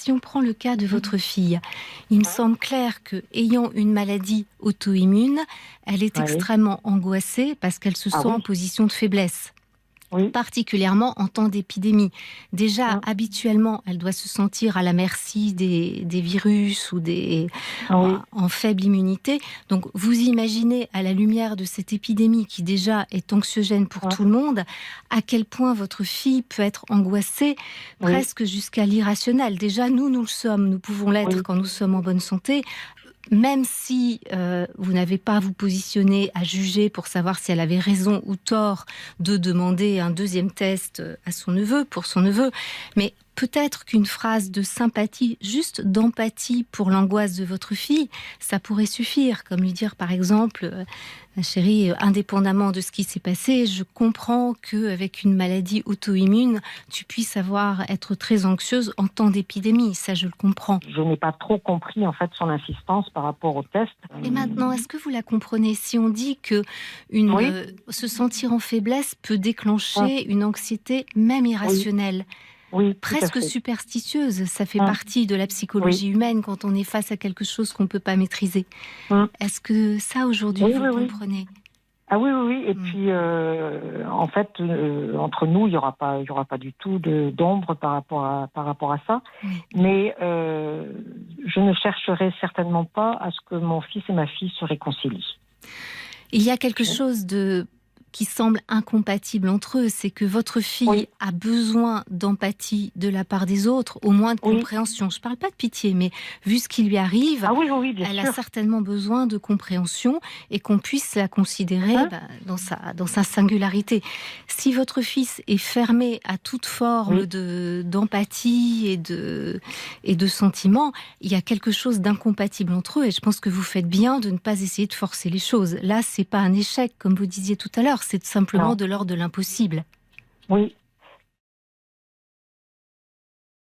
Si on prend le cas de votre fille, il me semble clair que, ayant une maladie auto-immune, elle est extrêmement angoissée parce qu'elle se sent en position de faiblesse. Particulièrement en temps d'épidémie. Déjà, habituellement, elle doit se sentir à la merci des virus ou en faible immunité. Donc, vous imaginez, à la lumière de cette épidémie qui déjà est anxiogène pour tout le monde, à quel point votre fille peut être angoissée, presque jusqu'à l'irrationnel. Déjà, nous le sommes. Nous pouvons l'être quand nous sommes en bonne santé. Même si vous n'avez pas à vous positionner, à juger pour savoir si elle avait raison ou tort de demander un deuxième test à son neveu, pour son neveu, mais peut-être qu'une phrase de sympathie, juste d'empathie pour l'angoisse de votre fille, ça pourrait suffire. Comme lui dire, par exemple, ma chérie, indépendamment de ce qui s'est passé, je comprends qu'avec une maladie auto-immune, tu puisses être très anxieuse en temps d'épidémie. Ça, je le comprends. Je n'ai pas trop compris, en fait, son insistance par rapport au test. Et maintenant, est-ce que vous la comprenez? Si on dit que se sentir en faiblesse peut déclencher une anxiété, même irrationnelle, presque superstitieuse, ça fait partie de la psychologie humaine quand on est face à quelque chose qu'on ne peut pas maîtriser. Est-ce que ça, aujourd'hui, vous comprenez? Ah oui. Et puis, en fait, entre nous, il y aura pas du tout d'ombre par rapport à ça. Mais je ne chercherai certainement pas à ce que mon fils et ma fille se réconcilient. Il y a quelque chose qui semble incompatible entre eux, c'est que votre fille a besoin d'empathie de la part des autres, au moins de compréhension. Je ne parle pas de pitié, mais vu ce qui lui arrive, elle a certainement besoin de compréhension et qu'on puisse la considérer dans sa singularité. Si votre fils est fermé à toute forme d'empathie et de sentiment, il y a quelque chose d'incompatible entre eux et je pense que vous faites bien de ne pas essayer de forcer les choses. Là, c'est pas un échec, comme vous disiez tout à l'heure, c'est simplement de l'ordre de l'impossible. Oui,